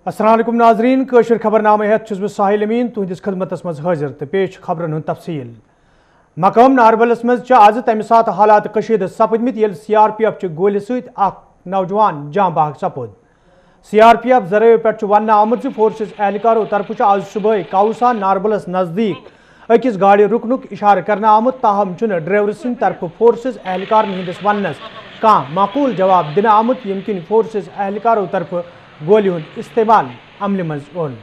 السلام علیکم ناظرین کشر خبر نامہ ہیت چھس بہ ساحل امین تہندس خدمتس مز حاضر تو پیش خبرن ہند تفصیل مقام ناربلس مز آز تمہ سات حالات کشید سپدمت یل سی آر پی ایف گولہ ست اخ نوجوان جاں بحق سپود سی آر پی ایف ذرائع پہ ون آمت فورسز اہلکاروں طرف آز صبح کاوسا ناربلس نزدیک اکس گاڑی رکنک اشارہ کرنا آمت تاہم چھ ڈرائیور سند طرف فورسز اہلکار ہندس ونس کان معقول جواب دن آمت یم کن فورسز اہلکاروں طرف گولی ہند استعمال عمل مز اون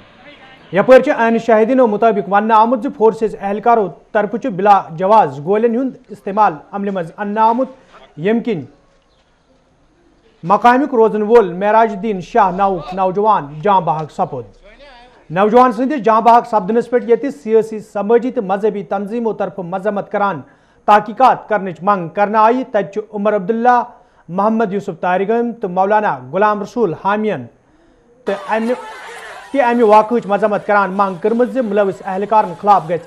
یپر عین شاہدینوں مطابق ون آمت فورسز اہلکاروں طرف بلا جواز گولین ہند استعمال عمل مز ان آمت یم کن مقامک روزن وول معراج الدین شاہ ناؤک نوجوان جاں بحق سپود نوجوان سندس جاں بحق سپدنس پہ یہ سیاسی سماجی تو مذہبی تنظیموں طرف مذمت کران تحقیقات کرنچ منگ کرنا آئی تج عمر عبداللہ محمد یوسف تارگم تو مولانا غلام رسول حامین تو امہ واقعہ مذمت کران منگ کرمت ملوث اہلکار خلاف گژھِ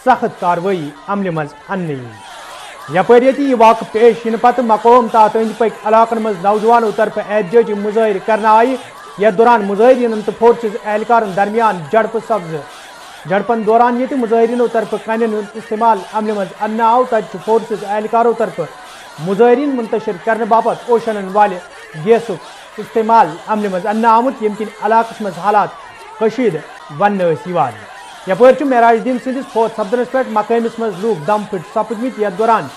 سخت کاروٲیی عملہِ منٛز اننہٕ یِنۍ یپٲرۍ ییٚتہِ یہِ واقعہٕ پیش یِنہٕ پتہٕ مقام تحت أنٛدۍ پٔکۍ علاقن منٛز نوجوانو طرفہٕ احتجاجی مظٲہرٕ کرنہٕ آیہِ یتھ دوران مظٲہریٖنن تہٕ فورسز اہلکارن درمیان جھڑپہٕ سپزٕ جھڑپن دوران ییٚتہِ مظٲہریٖنو طرفہٕ کنٮ۪ن ہُنٛد استعمال عملہِ منٛز اننہٕ آو تتہِ چھُ فورسز اہلکارو طرفہٕ مظٲہریٖن منتشر کرنہٕ باپتھ اوشنن والہِ گیسُک استعمال عملہِ منٛز اننہٕ آمُت ییٚمہِ کِنۍ علاقس منٛز حالات کشیدٕ وننہٕ ٲسۍ یِوان یپٲرۍ چھُ معراج الدین سٕنٛدِس فوت سپدنس پٮ۪ٹھ مقٲمس منٛز لوٗکھ دم پھٔٹۍ سپٕدمٕتۍ یتھ دوران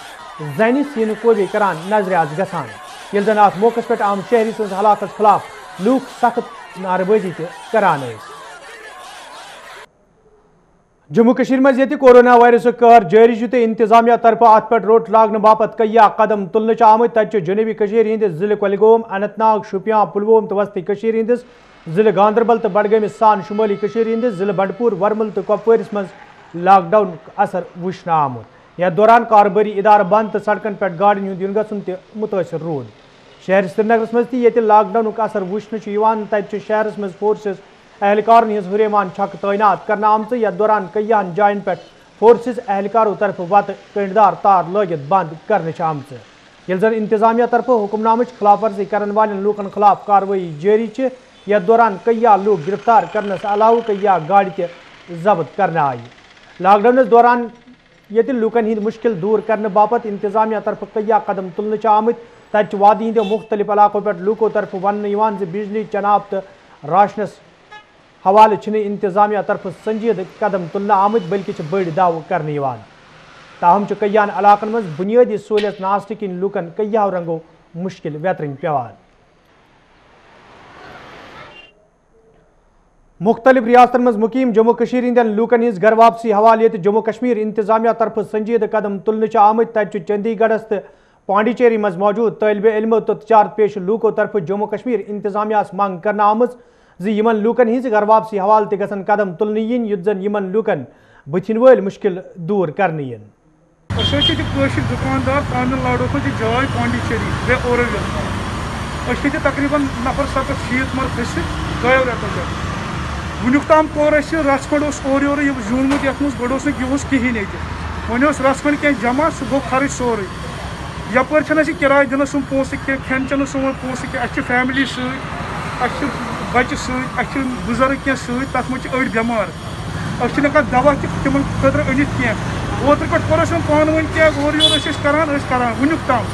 زنہِ سیٖنہٕ قوبی کران نظرِ آز گژھان ییٚلہِ زن اتھ موقعس پٮ۪ٹھ عام شہری سٕنٛز ہلاکتس خلاف لوٗکھ سخت نعرٕ بٲزی تہِ کران ٲسۍ جموں کشمیر مز یہ کورونا وائرسک قہر جاری تو انتظامیہ طرف ات پہ روٹ لاگنے باپت کیا قدم تلنے آمت تت جنوبی ہندس ضلع کۄلگوم اننت ناگ شوپیان پلووم تو وسطی ہندس ضلع گاندربل تو بڈگامس سان شمالی ہندس ضلع بنڈپور ورمل تو کپوارس مز لاک ڈاؤن اثر وچھنے آمت یتھ دوران کارباری ادارہ بند تو سڑکن پہ گاڑین ہند ین گھن تہ متاثر رود شہر سرینگرس مز تہ لاک ڈاؤن اثر وچھنے تت شہرس مز فورسز اہلکارن ہز ہریمان چھک تعینات کرنا آمت یتھ دوران کئیہن جائن پہ فورسز اہلکاروں طرف وت کنڈدار تار لگت بند کرنے آمت یل زن انتظامیہ طرف حکم نامچ خلاف ورزی کرن والن لوکن خلاف کاروٲیی جاری یتھ دوران کئیہ لوگ گرفتار کرنس علاوہ کئیہ گاڑی تہ ضبط کرنا آئی لاک ڈاؤنس دوران یہ لوکن ہند مشکل دور کرنے باپت انتظامیہ طرف کئیہ قدم تلنے آمت تت وادی ہند مختلف علاقوں پہ لوکو طرف ون بجلی چناب تو راشنس حوالہ چھنہ انتظامیہ طرف سنجید قدم تلنے آمت بلکہ بڑ دعو کرنے تاہم کئیہن علاقن مز بنیادی سہولیت نہ کن لوکن کئیہو رنگو مشکل ویترن پیوان مختلف ریاستن مز مقیم جموں کشمیر ہندین لوکن ہز گھر واپسی حوالہ یہ جموں کشمیر انتظامیہ طرف سنجید قدم تلنے آمت تت چندی گڑھس تو پانڈیچیری مز موجود طالب علموں تو تجارت پیش لوکو طرف جموں کشمیر انتظامیہ منگ کرنا آمت یمن لوکن ہز گھر واپسی حوالہ تہ گژھن قدم تلنے ین یت زن یمن لوکن بتھن ول مشکل دور کرنے ین دکاندار تامل ناڈو جائے پانڈیچیری بے اورل تقریباً نفر 70 مر کھسٹ دو رتن پہ ونیک تام کور رس کھنڈ اور یور زیونمت یت مز گوڑ یہس کہین یہ ون رس کھنڈ کی جمع سہ گو خرچ سوری یپر کرایہ دنس سم پونسہ کی کھین چنس سون پونسہ کی اچھے فیملی ست بچہ ست بزرگ کی ست تر مجھ اڑ بمار اچھے دوا تم خطر انت کی اوتر پہ کور پان ون کی اور یور کران ونیک تام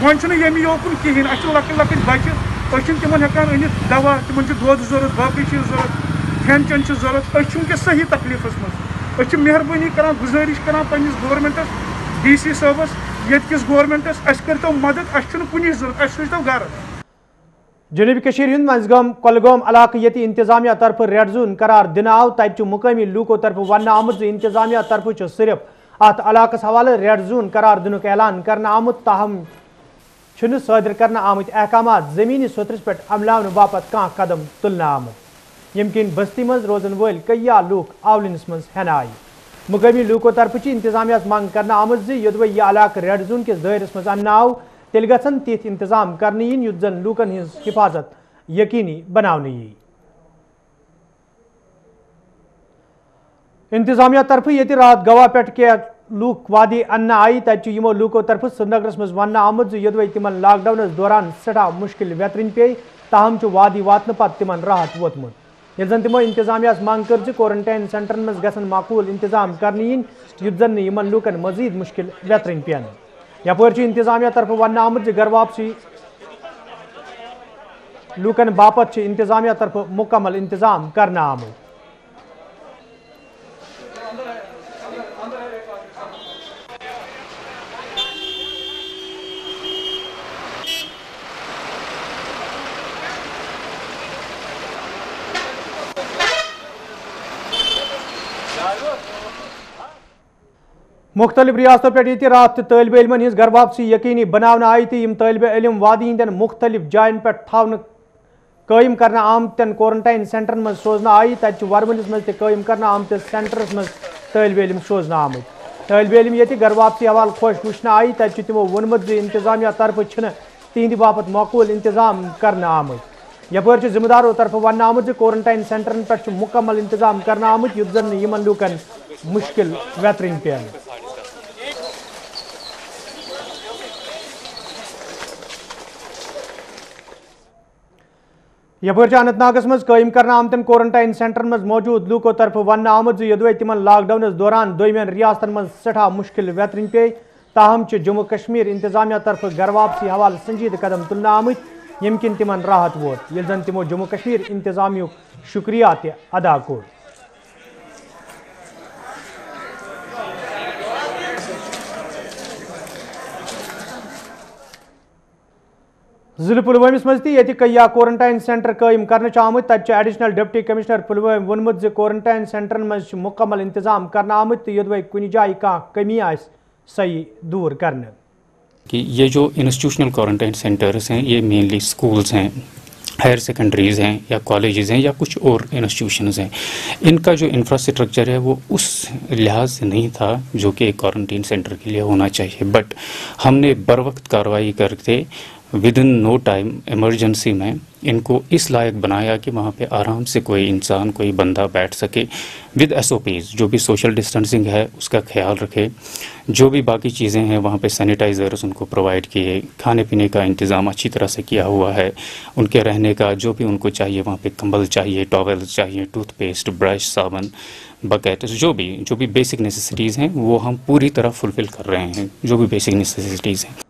ون یمہ یوکن کہین اچھے لکٹ لکٹ بچہ تمن ہکان انت دوا تمن دود ضرورت باقی چیز ضرورت کھین چین ضرورت ونکس صحیح تکلیفس مز مہربانی کران گزارش کران پنس گورمنٹس ڈی سی صٲبس یت کس گورمنٹس اس کرتو مدد اس کن ضرورت اس سوزتو گھر جنوبی کشمیر ہند منزگام کۄلگوم علاقہ یہ انتظامیہ طرف ریڈ زون قرار دن آو تت مقامی لوکو طرف ون آمت انتظامیہ طرف صرف ات علاقس حوالہ ریڈ زون قرار دنک اعلان کرنا آمت تاہم چھنہ صادر کرنا آمت احکامات زمینی سطرس پہ عملاونہ باپت کان قدم تلنے آمت یم کن بستی مز روزن ول کئیہ لوک آولنس مز ہینہ آئی مقامی لوکو طرف انتظامیہ منگ کرنا آمت یودوے یہ علاقہ ریڈ زون کس دائرس مز انہ آو تیل گھن تیت انتظام کرنے ین یت زن لوکن ہز حفاظت یقینی بناونہ یی انتظامیہ طرف یہ رات گواہ پہ کی لوک وادی انہ آئی تت یمو لوکو طرف سرینگرس مز ون آمت یودوے تمن لاک ڈاؤنس دوران سٹھا مشکل ویترن پی تاہم وادی واتن پتہ تمن راحت ووتمت یل زن تمو انتظامیہ مانگ کر کورنٹائن سینٹرن مز گھن معقول انتظام کرنے یت زن یمن لوکن مزید مشکل ویترن پین یپر انتظامیہ طرف ون آمت گھر واپسی لوکن باپت انتظامیہ طرف مکمل انتظام کرنا آمت مختلف ریاستوں پہ رات طالب علمن ہز گھر واپسی یقینی بنانا آئی تو طالب علم وادی ہند مختلف جائن پہ قائم کرنا آمتن کورنٹائن سینٹرن مز سوزنا آئی تت ورملس مز قائم کرنا آمتس سینٹرس مز طالب علم سوزنا آمت طالب علم یہ گھر واپسی حوالہ خوش وچنا آئی تت تمو وونمت انتظامیہ طرف تہند باپت معقول انتظام کرنا آمت یپر ذمہ داروں طرف ون آمت کورنٹائن سینٹرن پہ مکمل انتظام کرنا آمت یت زن یمن لوکن مشکل ویترن پین یپر اننت ناگس مز قائم کرنا آمتن کورنٹائن سینٹرن مز موجود لوکو طرف ون آمت یدوے تمن لاک ڈاؤنس دوران دویمین ریاستن مز سٹھا مشکل ویترن پے تاہم جموں کشمیر انتظامیہ طرف گھر واپسی حوالہ سنجید قدم تلنا آمت یم کن تمن راحت ووت یل زن تمو جموں کشمیر انتظامیہ شکریہ تہ ادا کور ضلع پلوامس مز تہ کیا کورنٹائن سینٹر قائم کرنے آمت تت ایڈیشنل ڈپٹی کمشنر پلوام وونمت کورنٹائن سینٹرن مز مکمل انتظام کرنا آمت تو یدوے کن جائے کھانا کمی آس صحیح دور کرنے کہ یہ جو انسٹیٹیوشنل کورنٹائن سینٹرز ہیں یہ مینلی سکولز ہیں ہائر سیکنڈریز ہیں یا کالجز ہیں یا کچھ اور انسٹیٹیوشنز ہیں ان کا جو انفراسٹرکچر ہے وہ اس لحاظ سے نہیں تھا جو کہ ایک کوارنٹین سینٹر کے لیے ہونا چاہیے بٹ ہم نے بر وقت کارروائی کرتے within no time emergency میں ان کو اس لائق بنایا کہ وہاں پہ آرام سے کوئی انسان کوئی بندہ بیٹھ سکے ود ایس او پیز جو بھی سوشل ڈسٹینسنگ ہے اس کا خیال رکھے جو بھی باقی چیزیں ہیں وہاں پہ سینیٹائزرز ان کو پرووائڈ کیے کھانے پینے کا انتظام اچھی طرح سے کیا ہوا ہے ان کے رہنے کا جو بھی ان کو چاہیے وہاں پہ کمبل چاہیے ٹاولز چاہیے ٹوتھ پیسٹ برش صابن بکیٹس جو بھی بیسک نیسیسٹیز ہیں وہ ہم پوری طرح فلفل کر رہے ہیں جو بھی بیسک نیسیسٹیز ہیں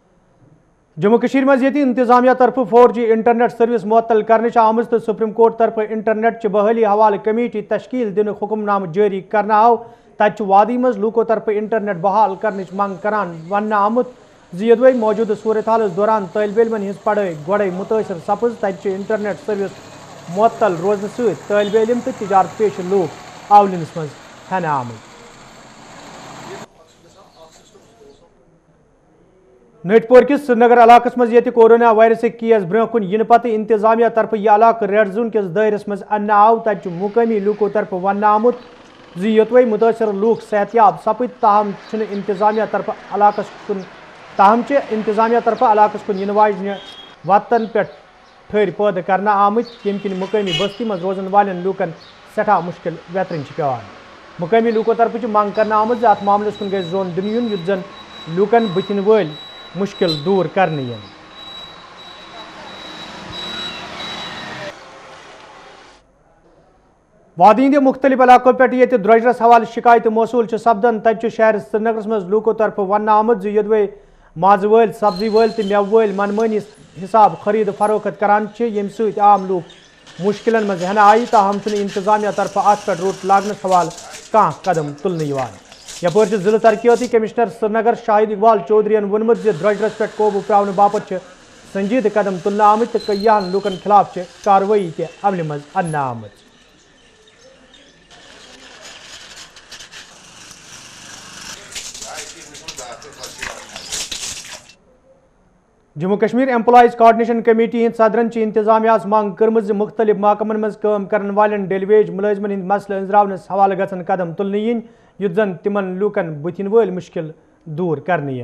جموں کشمیر مز انتظامیہ طرف 4G انٹرنیٹ سروس معطل کرنے آمت تو سپریم کورٹ طرف انٹرنیٹ چہ بحالی حوالہ کمیٹی تشکیل دن حکم نامہ جاری کرنا آو تت وادی مز لوکو طرف انٹرنیٹ بحال کرنے منگ کران ون آمت یدوے موجودہ صورتحال دوران طالب علمن ہز پڑھائی گوڑے متاثر سپز تت انٹرنیٹ سروس معطل روزن ست طالب علم تو تجارت پیش لوک آولنس مز ہینہ آمت نٹ پور کس سری نگر علاقہ مز کورونا وائرس کیس برہ کن ین پتہ انتظامیہ طرف یہ علاقہ ریڈ زون کس دائرس مز ان آو تت مقامی لوکو طرف ون آمت یوتوے متاثر لوک صحت یاب سپد تاہم انتظامیہ طرف علاقہ کن ین واجنہ وتن پہ ٹھہر پید کرنا آمت یم کن مقامی بستی مز روزن والن لوکن سٹھا مشکل ویترن پیوان مقامی لوکو طرف منگ کرنا آمت ات معاملس کن گژھِ زون دن یُن یُتھ زن لوکن بتن ول مشکل دور کرنے وادی ہند مختلف علاقوں پہ درجرس حوالہ شکایت موصول سپدان تت شہر سری نگر مز لوکو طرف ون آمت یدوے ماز ول سبزی ول تو میو ول منمانی حساب خرید فروخت کران یم ست عام لوک مشکلن مز ہینہ آئی تاہم انتظامیہ طرف ات پہ روٹ لاگنس حوالہ کھانا قدم تلنے یپر ضلع ترقیاتی کمشنر سری نگر شاہد اقبال چودھری وونمت درجرس پہ قوبو پراؤن باپت سنجید قدم تلنے آمت تو کئیہن لوکن خلاف کاروٲیی تہ عملہ مز انہ آمت Jammu Kashmir employees coordination committee Hind صدرن انتظامیہ منگ کرم مختلف محکمن مز کام کرن والن ڈیلی ویج ملازمن ہند مسئلہ انزراونس حوالہ گھن قدم تلنے یت زن تمن لوکن بتن ول مشکل دور کرنے